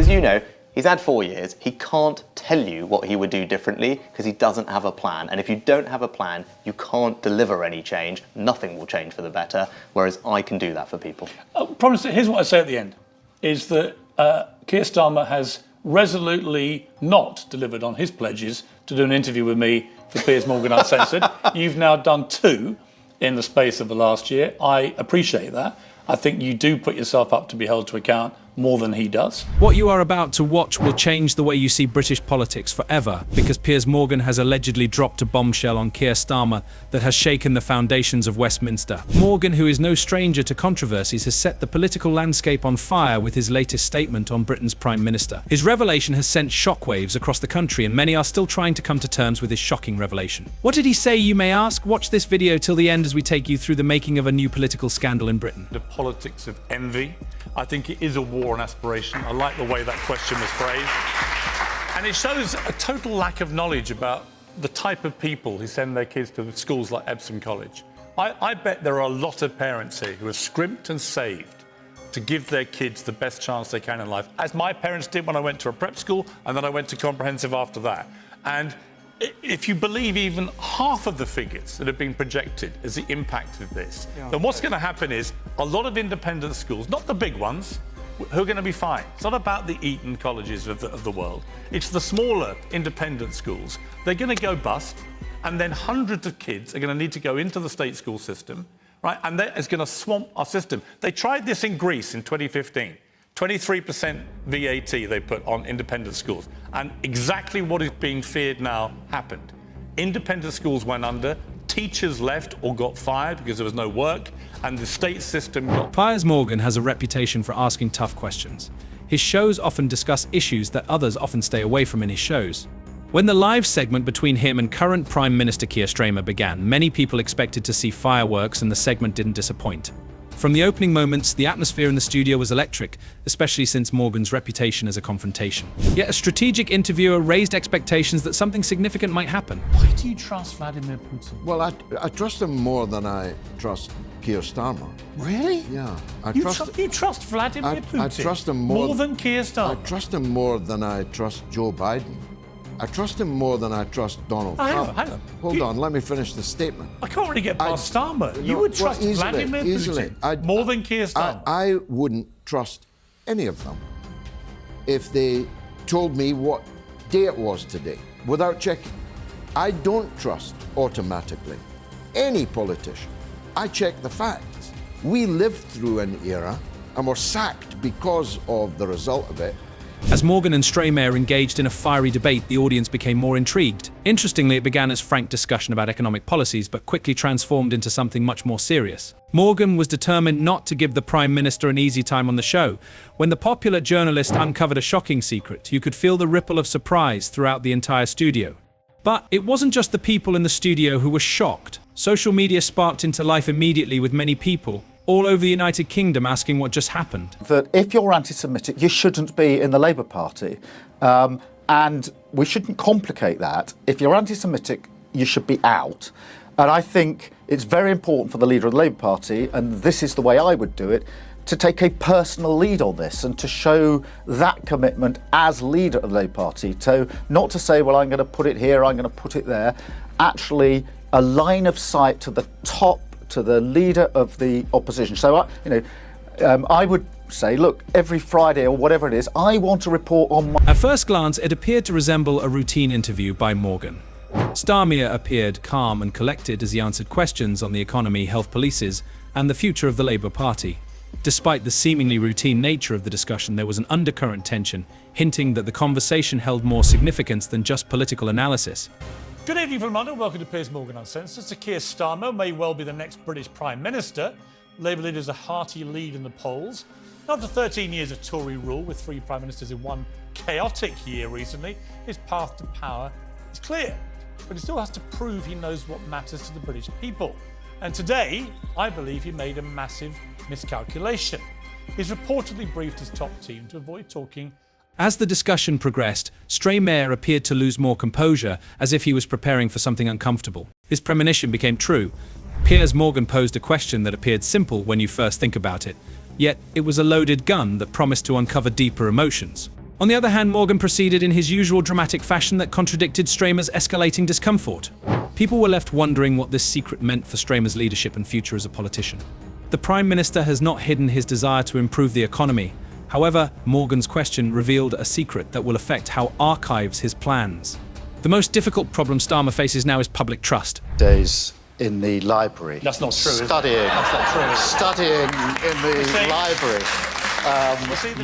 Because, you know, he's had 4 years, he can't tell you what he would do differently because he doesn't have a plan. And if you don't have a plan, you can't deliver any change. Nothing will change for the better, whereas I can do that for people. Here's what I say at the end, is that Keir Starmer has resolutely not delivered on his pledges to do an interview with me for Piers Morgan Uncensored. You've now done 2 in the space of the last year. I appreciate that. I think you do put yourself up to be held to account more than he does. What you are about to watch will change the way you see British politics forever, because Piers Morgan has allegedly dropped a bombshell on Keir Starmer that has shaken the foundations of Westminster. Morgan, who is no stranger to controversies, has set the political landscape on fire with his latest statement on Britain's Prime Minister. His revelation has sent shockwaves across the country, and many are still trying to come to terms with his shocking revelation. What did he say, you may ask? Watch this video till the end as we take you through the making of a new political scandal in Britain. The politics of envy. I think it is a war on aspiration. I like the way that question was phrased. And it shows a total lack of knowledge about the type of people who send their kids to schools like Epsom College. I bet there are a lot of parents here who have scrimped and saved to give their kids the best chance they can in life, as my parents did when I went to a prep school and then I went to comprehensive after that. And if you believe even half of the figures that have been projected as the impact of this, then what's going to happen is a lot of independent schools, not the big ones, who are going to be fine. It's not about the Eton colleges of the world. It's the smaller independent schools. They're going to go bust, and then hundreds of kids are going to need to go into the state school system, right? And that is going to swamp our system. They tried this in Greece in 2015. 23% VAT they put on independent schools. And exactly what is being feared now happened. Independent schools went under, teachers left or got fired because there was no work, and the state system got... Piers Morgan has a reputation for asking tough questions. His shows often discuss issues that others often stay away from in his shows. When the live segment between him and current Prime Minister Keir Starmer began, many people expected to see fireworks, and the segment didn't disappoint. From the opening moments, the atmosphere in the studio was electric, especially since Morgan's reputation as a confrontation. Yet a strategic interviewer raised expectations that something significant might happen. Why do you trust Vladimir Putin? Well, I trust him more than I trust Keir Starmer. Really? Yeah. You trust Vladimir Putin? I trust him more than Keir Starmer? I trust him more than I trust Joe Biden. I trust him more than I trust Donald Trump. Hang on. Hold on, let me finish the statement. I can't really get past Starmer. You would trust Vladimir Putin more than Keir Starmer? I wouldn't trust any of them if they told me what day it was today, without checking. I don't trust automatically any politician. I check the facts. We lived through an era and were sacked because of the result of it. As Morgan and Starmer engaged in a fiery debate, the audience became more intrigued. Interestingly, it began as frank discussion about economic policies, but quickly transformed into something much more serious. Morgan was determined not to give the Prime Minister an easy time on the show. When the popular journalist uncovered a shocking secret, you could feel the ripple of surprise throughout the entire studio. But it wasn't just the people in the studio who were shocked. Social media sparked into life immediately, with many people all over the United Kingdom asking what just happened. That if you're anti-Semitic, you shouldn't be in the Labour Party. And we shouldn't complicate that. If you're anti-Semitic, you should be out. And I think it's very important for the leader of the Labour Party, and this is the way I would do it, to take a personal lead on this and to show that commitment as leader of the Labour Party. So not to say, well, I'm going to put it here, I'm going to put it there. Actually, a line of sight to the top, to the leader of the opposition. So, I would say, look, every Friday or whatever it is, I want to report on my... At first glance, it appeared to resemble a routine interview by Morgan. Starmer appeared calm and collected as he answered questions on the economy, health policies, and the future of the Labour Party. Despite the seemingly routine nature of the discussion, there was an undercurrent tension, hinting that the conversation held more significance than just political analysis. Good evening from London. Welcome to Piers Morgan Uncensored. Sir Keir Starmer may well be the next British Prime Minister. Labour leaders a hearty lead in the polls. After 13 years of Tory rule, with 3 Prime Ministers in one chaotic year recently, his path to power is clear. But he still has to prove he knows what matters to the British people. And today, I believe he made a massive miscalculation. He's reportedly briefed his top team to avoid talking. As the discussion progressed, Starmer appeared to lose more composure, as if he was preparing for something uncomfortable. His premonition became true. Piers Morgan posed a question that appeared simple when you first think about it, yet it was a loaded gun that promised to uncover deeper emotions. On the other hand, Morgan proceeded in his usual dramatic fashion that contradicted Starmer's escalating discomfort. People were left wondering what this secret meant for Starmer's leadership and future as a politician. The Prime Minister has not hidden his desire to improve the economy. However, Morgan's question revealed a secret that will affect how archives his plans. The most difficult problem Starmer faces now is public trust. Days in the library. That's not true, is it? Studying. That's not true. Studying in the library.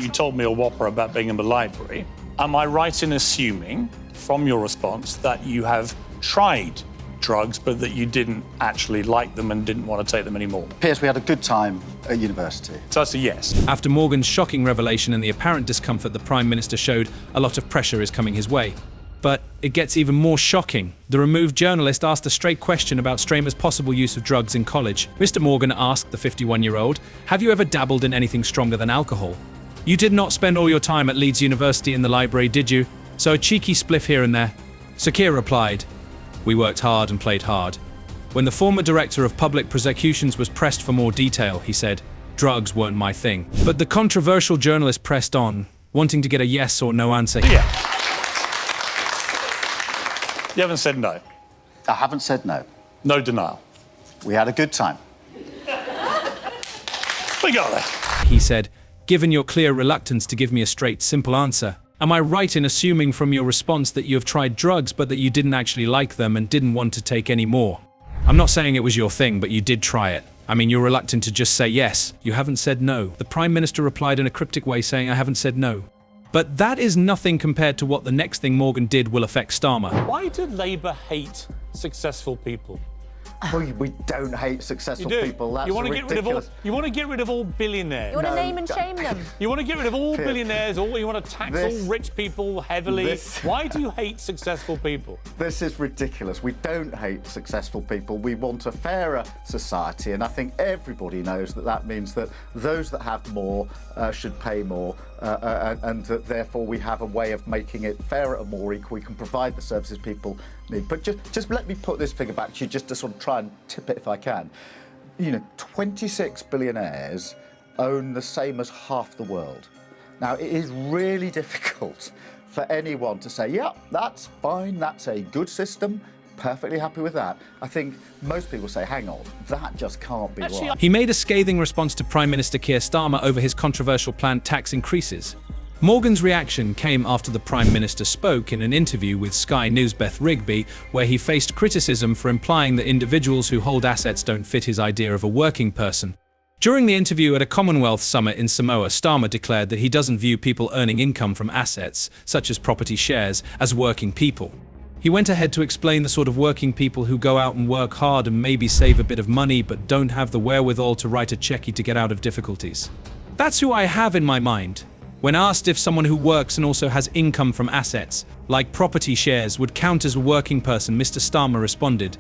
You told me a whopper about being in the library. Am I right in assuming, from your response, that you have tried drugs, but that you didn't actually like them and didn't want to take them anymore? Piers, we had a good time at university. So that's a yes. After Morgan's shocking revelation and the apparent discomfort the Prime Minister showed, a lot of pressure is coming his way. But it gets even more shocking. The removed journalist asked a straight question about Starmer's possible use of drugs in college. Mr. Morgan asked the 51-year-old, "Have you ever dabbled in anything stronger than alcohol? You did not spend all your time at Leeds University in the library, did you? So a cheeky spliff here and there?" Sir Keir replied, "We worked hard and played hard." When the former director of public prosecutions was pressed for more detail, he said, "Drugs weren't my thing." But the controversial journalist pressed on, wanting to get a yes or no answer. Yeah. You haven't said no. I haven't said no. No denial. We had a good time. We got there. He said, "Given your clear reluctance to give me a straight, simple answer, am I right in assuming from your response that you have tried drugs but that you didn't actually like them and didn't want to take any more? I'm not saying it was your thing, but you did try it. I mean, you're reluctant to just say yes. You haven't said no." The Prime Minister replied in a cryptic way saying, "I haven't said no." But that is nothing compared to what the next thing Morgan did will affect Starmer. Why do Labour hate successful people? We don't hate successful You do. people. That's you want to get rid of all. ridiculous. You want to get rid of all billionaires. You want to No, name and shame them? You want to get rid of all Piers. billionaires. You want to tax This- all rich people heavily. this- Why do you hate successful people? This is ridiculous. We don't hate successful people. We want a fairer society, and I think everybody knows that that means that those that have more should pay more, and that therefore we have a way of making it fairer and more equal. We can provide the services people need. But just let me put this figure back to you, just to sort of try and tip it if I can. 26 billionaires own the same as half the world. Now, it is really difficult for anyone to say, yeah, that's fine, that's a good system, perfectly happy with that. I think most people say, hang on, that just can't be right. He made a scathing response to Prime Minister Keir Starmer over his controversial planned tax increases. Morgan's reaction came after the Prime Minister spoke in an interview with Sky News' Beth Rigby, where he faced criticism for implying that individuals who hold assets don't fit his idea of a working person. During the interview at a Commonwealth summit in Samoa, Starmer declared that he doesn't view people earning income from assets, such as property shares, as working people. He went ahead to explain the sort of working people who go out and work hard and maybe save a bit of money but don't have the wherewithal to write a checky to get out of difficulties. That's who I have in my mind. When asked if someone who works and also has income from assets, like property shares, would count as a working person, Mr. Starmer responded,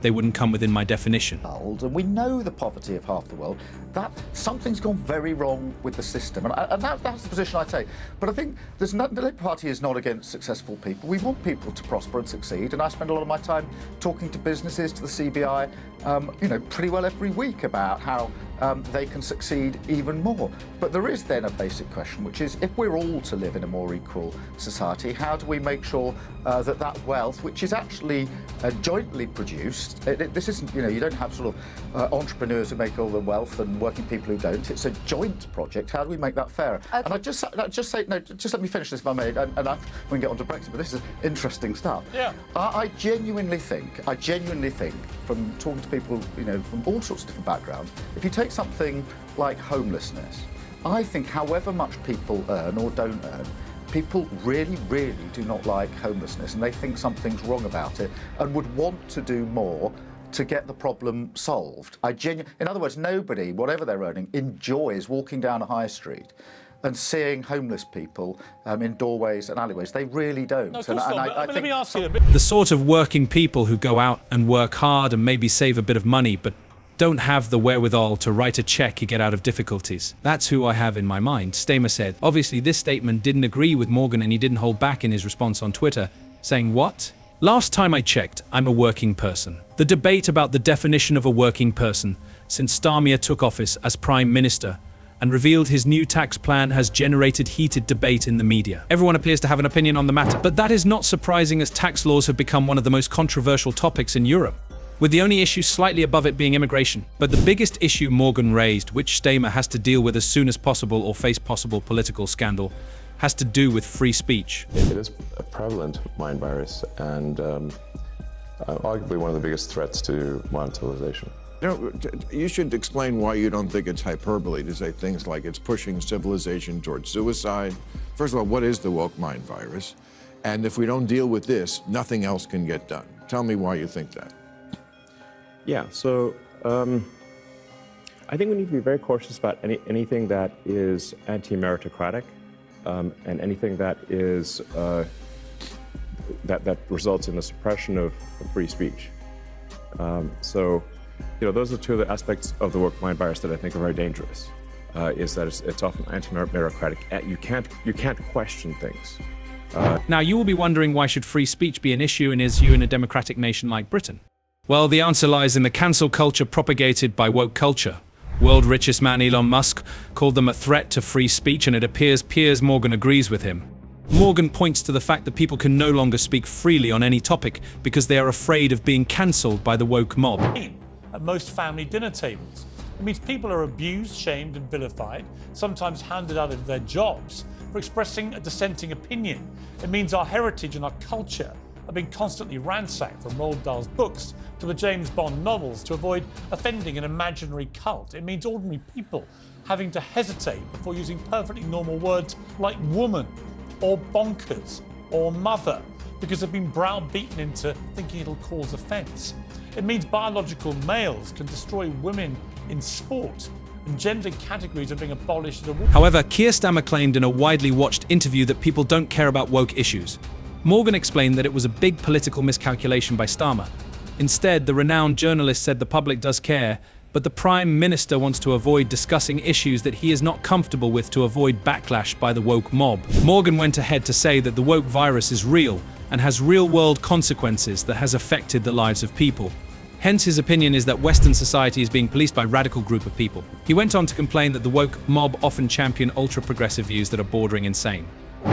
"They wouldn't come within my definition." And we know the poverty of half the world, that something's gone very wrong with the system. And that's the position I take. But I think the Labour Party is not against successful people. We want people to prosper and succeed. And I spend a lot of my time talking to businesses, to the CBI, pretty well every week about how they can succeed even more. But there is then a basic question, which is, if we're all to live in a more equal society, how do we make sure that wealth, which is actually jointly produced, this isn't, you don't have sort of entrepreneurs who make all the wealth and working people who don't. It's a joint project. How do we make that fairer? Okay. And just let me finish this if I may, and we can get on to Brexit, but this is interesting stuff. Yeah. I genuinely think, from talking to people, from all sorts of different backgrounds, if you take something like homelessness, I think however much people earn or don't earn, people really, really do not like homelessness, and they think something's wrong about it and would want to do more to get the problem solved. In other words, nobody, whatever they're earning, enjoys walking down a high street and seeing homeless people in doorways and alleyways. They really don't. No, of course not. Let me ask you a bit. The sort of working people who go out and work hard and maybe save a bit of money, but don't have the wherewithal to write a check to get out of difficulties. That's who I have in my mind, Starmer said. Obviously, this statement didn't agree with Morgan, and he didn't hold back in his response on Twitter, saying, "What? Last time I checked, I'm a working person." The debate about the definition of a working person since Starmer took office as Prime Minister and revealed his new tax plan has generated heated debate in the media. Everyone appears to have an opinion on the matter, but that is not surprising as tax laws have become one of the most controversial topics in Europe, with the only issue slightly above it being immigration. But the biggest issue Morgan raised, which Starmer has to deal with as soon as possible or face possible political scandal, has to do with free speech. It is a prevalent mind virus and arguably one of the biggest threats to modern civilization. You should explain why you don't think it's hyperbole to say things like it's pushing civilization towards suicide. First of all, what is the woke mind virus? And if we don't deal with this, nothing else can get done. Tell me why you think that. Yeah, so I think we need to be very cautious about anything that is anti-meritocratic and anything that is that results in the suppression of free speech. So, you know, those are two of the aspects of the woke mind virus that I think are very dangerous. Is that it's often anti-meritocratic. You can't question things. Now, you will be wondering, why should free speech be an issue in a democratic nation like Britain? Well, the answer lies in the cancel culture propagated by woke culture. World richest man Elon Musk called them a threat to free speech, and it appears Piers Morgan agrees with him. Morgan points to the fact that people can no longer speak freely on any topic because they are afraid of being cancelled by the woke mob. At most family dinner tables. It means people are abused, shamed and vilified, sometimes handed out of their jobs for expressing a dissenting opinion. It means our heritage and our culture are being constantly ransacked, from Roald Dahl's books to the James Bond novels, to avoid offending an imaginary cult. It means ordinary people having to hesitate before using perfectly normal words like woman or bonkers or mother because they've been browbeaten into thinking it'll cause offence. It means biological males can destroy women in sport, and gender categories are being abolished. However, Keir Starmer claimed in a widely watched interview that people don't care about woke issues. Morgan explained that it was a big political miscalculation by Starmer. Instead, the renowned journalist said the public does care, but the Prime Minister wants to avoid discussing issues that he is not comfortable with to avoid backlash by the woke mob. Morgan went ahead to say that the woke virus is real and has real-world consequences that has affected the lives of people. Hence, his opinion is that Western society is being policed by a radical group of people. He went on to complain that the woke mob often champion ultra-progressive views that are bordering insane.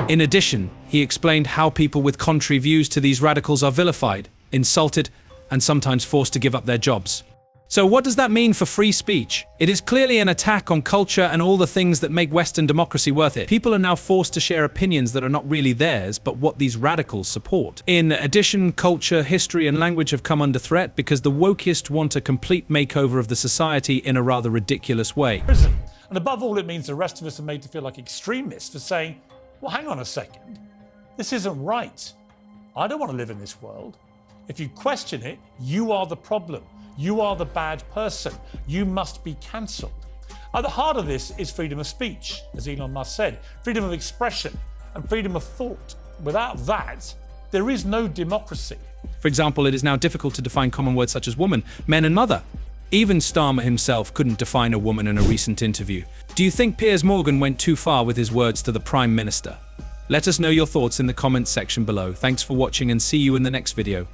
In addition, he explained how people with contrary views to these radicals are vilified, insulted, and sometimes forced to give up their jobs. So what does that mean for free speech? It is clearly an attack on culture and all the things that make Western democracy worth it. People are now forced to share opinions that are not really theirs, but what these radicals support. In addition, culture, history, and language have come under threat because the wokists want a complete makeover of the society in a rather ridiculous way. Prison. And above all, it means the rest of us are made to feel like extremists for saying, well, hang on a second, this isn't right. I don't want to live in this world. If you question it, you are the problem. You are the bad person. You must be cancelled. At the heart of this is freedom of speech, as Elon Musk said, freedom of expression and freedom of thought. Without that, there is no democracy. For example, it is now difficult to define common words such as woman, men, and mother. Even Starmer himself couldn't define a woman in a recent interview. Do you think Piers Morgan went too far with his words to the Prime Minister? Let us know your thoughts in the comments section below. Thanks for watching and see you in the next video.